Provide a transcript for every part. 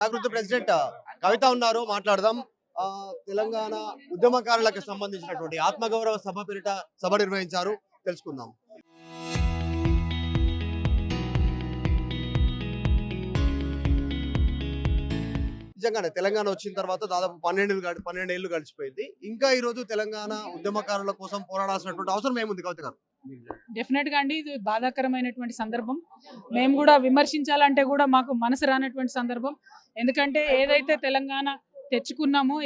జాగృతి president కవిత ఉన్నారు, మాట్లాడదాం. తెలంగాణ ఉద్యమకారులకు సంబంధించినటువంటి ఆత్మగౌరవ సభ పేరిట సభ నిర్వహించారు, తెలుసుకుందాం. నిజంగానే తెలంగాణ వచ్చిన తర్వాత దాదాపు 12 ఏళ్ళు గడిచిపోయింది. ఇంకా ఈ రోజు తెలంగాణ ఉద్యమకారుల కోసం పోరాడాల్సినటువంటి అవసరం ఏముంది కవిత గారు? డెఫినెట్ గా అండి, ఇది బాధాకరమైనటువంటి సందర్భం. మేము కూడా విమర్శించాలంటే కూడా మాకు మనసు రానటువంటి సందర్భం. ఎందుకంటే ఏదైతే తెలంగాణ తెచ్చుకున్నామో,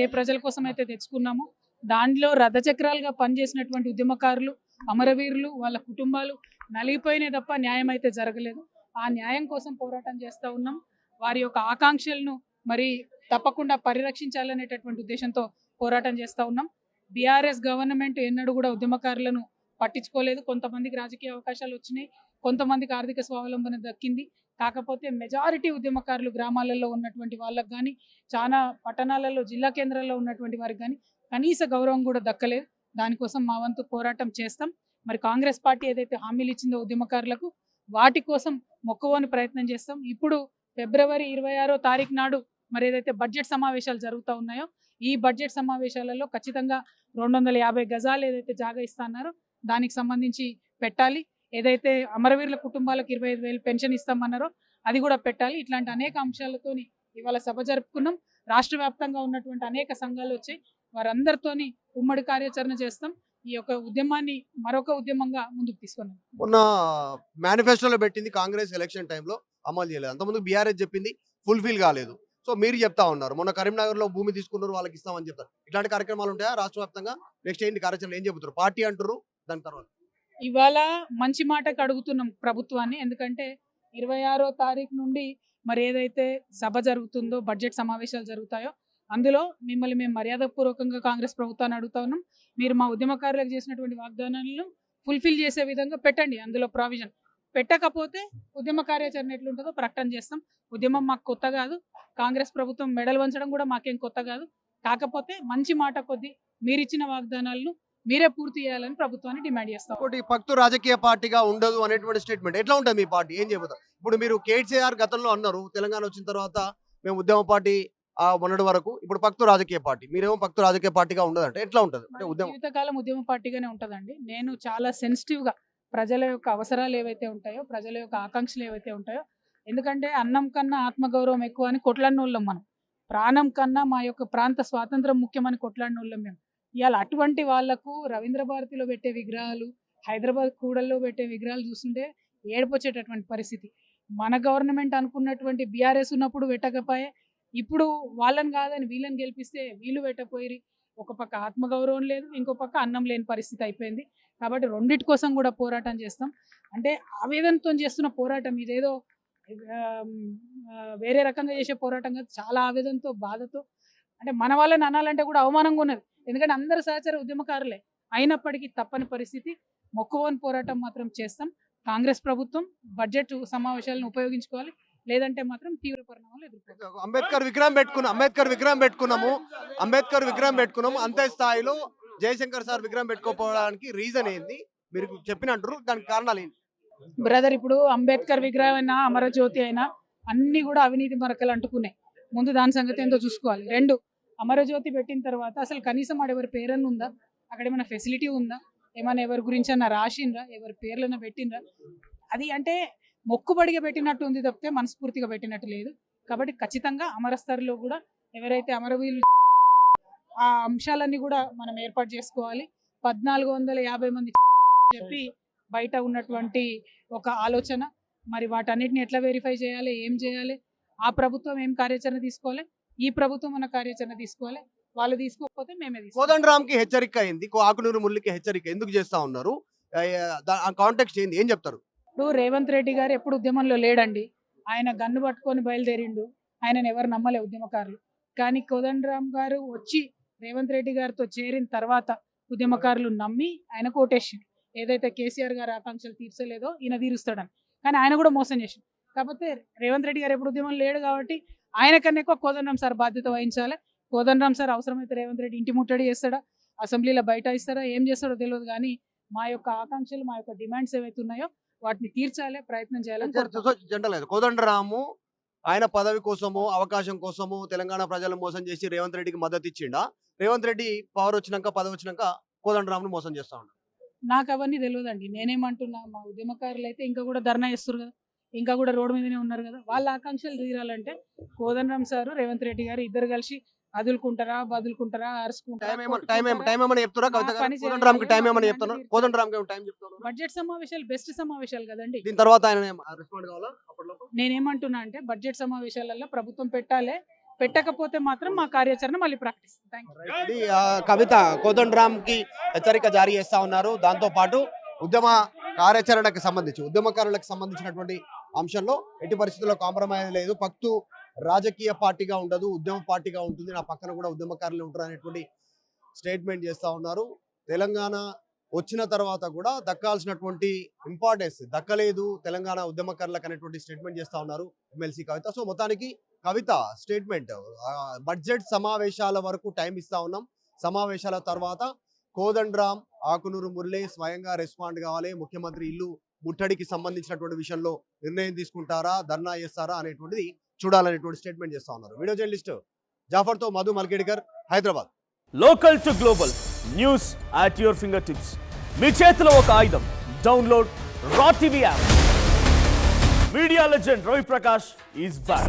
ఏ ప్రజల కోసం అయితే తెచ్చుకున్నామో దాంట్లో రథచక్రాలుగా పనిచేసినటువంటి ఉద్యమకారులు, అమరవీరులు, వాళ్ళ కుటుంబాలు నలిగిపోయినాయి తప్ప న్యాయం అయితే జరగలేదు. ఆ న్యాయం కోసం పోరాటం చేస్తూ ఉన్నాం. వారి యొక్క ఆకాంక్షలను మరి తప్పకుండా పరిరక్షించాలనేటటువంటి ఉద్దేశంతో పోరాటం చేస్తూ ఉన్నాం. బీఆర్ఎస్ గవర్నమెంట్ ఎన్నడూ కూడా ఉద్యమకారులను పట్టించుకోలేదు. కొంతమందికి రాజకీయ అవకాశాలు వచ్చినాయి, కొంతమందికి ఆర్థిక స్వావలంబన దక్కింది. కాకపోతే మెజారిటీ ఉద్యమకారులు గ్రామాలలో ఉన్నటువంటి వాళ్ళకి కానీ, చాలా పట్టణాలలో జిల్లా కేంద్రాల్లో ఉన్నటువంటి వారికి కానీ కనీస గౌరవం కూడా దక్కలేదు. దానికోసం మా వంతు పోరాటం చేస్తాం. మరి కాంగ్రెస్ పార్టీ ఏదైతే హామీలు ఇచ్చిందో ఉద్యమకారులకు, వాటి కోసం మొక్కవోని ప్రయత్నం చేస్తాం. ఇప్పుడు ఫిబ్రవరి 26వ తారీఖు నాడు మరి ఏదైతే బడ్జెట్ సమావేశాలు జరుగుతూ ఉన్నాయో, ఈ బడ్జెట్ సమావేశాలలో ఖచ్చితంగా 250 గజాలు ఏదైతే జాగా ఇస్తా అన్నారో దానికి సంబంధించి పెట్టాలి. ఏదైతే అమరవీరుల కుటుంబాలకు 25,000 పెన్షన్ ఇస్తామన్నారో అది కూడా పెట్టాలి. ఇట్లాంటి అనేక అంశాలతోని ఇవాళ సభ జరుపుకున్నాం. రాష్ట్ర వ్యాప్తంగా ఉన్నటువంటి అనేక సంఘాలు వచ్చాయి. వారందరితోని ఉమ్మడి కార్యాచరణ చేస్తాం. ఈ యొక్క ఉద్యమాన్ని మరొక ఉద్యమంగా ముందుకు తీసుకున్నాం. మొన్న మేనిఫెస్టోలో పెట్టింది కాంగ్రెస్, ఎలక్షన్ టైంలో అమలు చేయలేదు. అంతకుముందు బీఆర్ఎస్ చెప్పింది ఫుల్ఫిల్ కాలేదు. సో మీరు చెప్తా ఉన్నారు, మొన్న కరీంనగర్ లో భూమి తీసుకున్నారు, వాళ్ళకి ఇస్తామని చెప్తారు. ఇట్లాంటి కార్యక్రమాలు ఉంటాయా రాష్ట్ర వ్యాప్తంగా? నెక్స్ట్ ఏంటి కార్యాచరణ, ఏం చెబుతారు? పార్టీ అంటారు, దాని తర్వాత ఇవాళ మంచి మాటకు అడుగుతున్నాం ప్రభుత్వాన్ని. ఎందుకంటే 26వ తారీఖు నుండి మరి ఏదైతే సభ జరుగుతుందో, బడ్జెట్ సమావేశాలు జరుగుతాయో అందులో మిమ్మల్ని మేము మర్యాదపూర్వకంగా కాంగ్రెస్ ప్రభుత్వాన్ని అడుగుతా ఉన్నాం. మీరు మా ఉద్యమకారులకు చేసినటువంటి వాగ్దానాలను ఫుల్ఫిల్ చేసే విధంగా పెట్టండి. అందులో ప్రావిజన్ పెట్టకపోతే ఉద్యమ కార్యాచరణ ఎట్లుంటుందో ప్రకటన చేస్తాం. ఉద్యమం మాకు కొత్త కాదు. కాంగ్రెస్ ప్రభుత్వం మెడల్ వంచడం కూడా మాకేం కొత్త కాదు. కాకపోతే మంచి మాట కొద్దీ మీరిచ్చిన వాగ్దానాలను మీరే పూర్తి చేయాలని ప్రభుత్వాన్ని డిమాండ్ చేస్తాం. ఒకటి పక్తు రాజకీయ పార్టీగా ఉండదు అనేటువంటి స్టేట్మెంట్ ఎట్లా ఉంటుంది మీ పార్టీ? ఏం చెబుతారు? ఇప్పుడు మీరు కేసీఆర్ గతంలో అన్నారు, తెలంగాణ వచ్చిన తర్వాత మేము ఉద్యమ పార్టీ మొన్నటి వరకు, ఇప్పుడు పక్తు రాజకీయ పార్టీ, మీరేమో పక్తు రాజకీయ పార్టీగా ఉండదు అంటే ఎట్లా ఉంటుంది? అంటే జీవితకాలం ఉద్యమ పార్టీగానే ఉంటుందండి. నేను చాలా సెన్సిటివ్ గా ప్రజల యొక్క అవసరాలు ఏవైతే ఉంటాయో, ప్రజల యొక్క ఆకాంక్షలు ఏవైతే ఉంటాయో, ఎందుకంటే అన్నం కన్నా ఆత్మగౌరవం ఎక్కువ అని కొట్లాడినోళ్ళం మనం. ప్రాణం కన్నా మా యొక్క ప్రాంత స్వాతంత్రం ముఖ్యమని కొట్లాడినోళ్ళం మేము. ఇవాళ అటువంటి వాళ్లకు రవీంద్ర భారతిలో పెట్టే విగ్రహాలు, హైదరాబాద్ కూడల్లో పెట్టే విగ్రహాలు చూస్తుంటే ఏడుపొచ్చేటటువంటి పరిస్థితి. మన గవర్నమెంట్ అనుకున్నటువంటి బీఆర్ఎస్ ఉన్నప్పుడు పెట్టకపోయే, ఇప్పుడు వాళ్ళని కాదని వీళ్ళని గెలిపిస్తే వీళ్ళు పెట్టపోయి, ఒక పక్క ఆత్మగౌరవం లేదు, ఇంకో పక్క అన్నం లేని పరిస్థితి అయిపోయింది. కాబట్టి రెండిటి కోసం కూడా పోరాటం చేస్తాం. అంటే ఆవేదనతో చేస్తున్న పోరాటం ఇదేదో వేరే రకంగా చేసే పోరాటం కాదు. చాలా ఆవేదనతో, బాధతో, అంటే మన వాళ్ళని అనాలంటే కూడా అవమానంగా ఉన్నది. ఎందుకంటే అందరూ సహచర ఉద్యమకారులే అయినప్పటికీ తప్పని పరిస్థితి. మొక్కవోని పోరాటం మాత్రం చేస్తాం. కాంగ్రెస్ ప్రభుత్వం బడ్జెట్ సమావేశాలను ఉపయోగించుకోవాలి, లేదంటే మాత్రం తీవ్ర పరిణామాలు ఎదుర్కోవాలి. అంబేద్కర్ విగ్రహం పెట్టుకున్నాము, అంతే స్థాయిలో జయశంకర్ సార్ విగ్రహం పెట్టుకోపోవడానికి రీజన్ ఏంది? మీరు చెప్పినట్టు దానికి కారణాలు ఏంటి? బ్రదర్, ఇప్పుడు అంబేద్కర్ విగ్రహం అయినా, అమరజ్యోతి అయినా అన్ని కూడా అవినీతి మరకలు అంటుకున్నాయి. ముందు దాని సంగతి ఏంటో చూసుకోవాలి. రెండు, అమరజ్యోతి పెట్టిన తర్వాత అసలు కనీసం ఆడ ఎవరి పేరన్నా ఉందా? అక్కడ ఏమైనా ఫెసిలిటీ ఉందా? ఏమైనా ఎవరి గురించి అన్నా రాసిండ్రా? ఎవరి పేర్లన్నా పెట్టినరా? అది అంటే మొక్కుబడిగా పెట్టినట్టు ఉంది తప్పితే మనస్ఫూర్తిగా పెట్టినట్టు లేదు. కాబట్టి ఖచ్చితంగా అమరస్థరిలో కూడా ఎవరైతే అమరవీరులు, ఆ అంశాలన్నీ కూడా మనం ఏర్పాటు చేసుకోవాలి. 1450 మంది చెప్పి బయట ఉన్నటువంటి ఒక ఆలోచన. మరి వాటన్నిటిని ఎట్లా వెరిఫై చేయాలి, ఏం చేయాలి? ఆ ప్రభుత్వం ఏం కార్యాచరణ తీసుకోవాలి, ఈ ప్రభుత్వం మన కార్యాచరణ తీసుకోవాలి. వాళ్ళు తీసుకోకపోతే మేమే తీసుకోవాలి. కోదండరాంకి హెచ్చరిక అయింది, ఆకునూరు మురళికి హెచ్చరిక ఎందుకు చేస్తా ఉన్నారు? ఆ కాంటాక్ట్ ఏంది, ఏం చెప్తారు? ఇప్పుడు రేవంత్ రెడ్డి గారు ఎప్పుడు ఉద్యమంలో లేడండి. ఆయన గన్ను పట్టుకొని బయలుదేరిండు. ఆయనను ఎవరు నమ్మలే ఉద్యమకారులు. కానీ కోదండరాం గారు వచ్చి రేవంత్ రెడ్డి గారితో చేరిన తర్వాత ఉద్యమకారులు నమ్మి ఆయన కోటేసిండు. ఏదైతే కేసీఆర్ గారు ఆకాంక్షలు తీర్చలేదో ఈయన తీరుస్తాడని. కానీ ఆయన కూడా మోసం చేసిండు. కాకపోతే రేవంత్ రెడ్డి గారు ఎప్పుడు ఉద్యమం లేడు కాబట్టి ఆయన కన్నా ఎక్కువ కోదండరాం సార్ బాధ్యత వహించాలి. కోదండరాం సార్ అవసరమైతే రేవంత్ రెడ్డి ఇంటి ముట్టడి చేస్తాడా, అసెంబ్లీలో బయట ఇస్తాడా, ఏం చేస్తాడో తెలియదు. కానీ మా యొక్క ఆకాంక్షలు, మా యొక్క డిమాండ్స్ ఏవైతే ఉన్నాయో వాటిని తీర్చాలే ప్రయత్నం చేయాలని కోదండరాము ఆయన పదవి కోసము అవకాశం కోసము తెలంగాణ ప్రజలను మోసం చేసి రేవంత్ రెడ్డికి మద్దతు ఇచ్చిండా? రేవంత్ రెడ్డి పవర్ వచ్చినాక పదవి వచ్చినాక కోదండరాంను మోసం చేస్తా ఉన్నాడు. నాకు అవన్నీ తెలియదండి. నేనేమంటున్నా, మా ఉద్యమకారులు అయితే ఇంకా కూడా ధర్నా చేస్తారు కదా, ఇంకా కూడా రోడ్డు మీదనే ఉన్నారు కదా. వాళ్ళ ఆకాంక్షలు తీరాలంటే కోదండరాం సార్, రేవంత్ రెడ్డి గారు ఇద్దరు కలిసి అదులుకుంటారా, బదులుకుంటారా, అరుచుకుంటారా, టైం ఏమని చెప్తారా? కవిత గారు పని చేయాలి. కోదండరాంకి టైం ఏమని పని చెప్తున్నారు? తీర్చాలి. కోదండరాంకి ఏమో టైం చెప్తున్నారు. బడ్జెట్ సమావేశాలు బెస్ట్ సమావేశాలు కదండి. దీని తర్వాత ఆయన రెస్పాండ్ కావాలా అప్పటిలోపు? నేనేమంటున్నా అంటే బడ్జెట్ సమావేశాలలో ప్రభుత్వం పెట్టాలి, పెట్టకపోతే మాత్రం మా కార్యాచరణ మళ్ళీ ప్రాక్టీస్. ఇది కవిత కోదండరాంకి హెచ్చరిక జారీ చేస్తా ఉన్నారు. దాంతో పాటు ఉద్యమ కార్యాచరణకు సంబంధించి ఉద్యమకారులకు సంబంధించినటువంటి అంశంలో ఎట్టి పరిస్థితుల్లో కాంప్రమైజ్ లేదు. పక్తు రాజకీయ పార్టీగా ఉండదు, ఉద్యమ పార్టీగా ఉంటుంది, నా పక్కన కూడా ఉద్యమకారులు ఉంటారు అనేటువంటి స్టేట్మెంట్ చేస్తా ఉన్నారు. తెలంగాణ వచ్చిన తర్వాత కూడా దక్కాల్సినటువంటి ఇంపార్టెన్స్ దక్కలేదు తెలంగాణ ఉద్యమకారులకు అనేటువంటి స్టేట్మెంట్ చేస్తా ఉన్నారు ఎమ్మెల్సీ కవిత. సో మొత్తానికి కవిత స్టేట్మెంట్ బడ్జెట్ సమావేశాల వరకు టైం ఇస్తా ఉన్నాం, సమావేశాల తర్వాత కోదండరాం, ఆకునూరు మురళి స్వయంగా రెస్పాండ్ కావాలి, ముఖ్యమంత్రి ఇల్లు ముట్టడికి సంబంధించినటువంటి విషయంలో నిర్ణయం తీసుకుంటారా, ధర్నా చేస్తారా అనేటువంటిది చూడాలనేటువంటి స్టేట్మెంట్ చేస్తా ఉన్నారు. వీడియో జర్నలిస్ట్ జాఫర్తో Madhu Malkedkar, Hyderabad. Local to global news at your fingertips. మీ చేతిలో ఒక ఆయుధం. Download raw TV app. Media legend Ravi Prakash is back.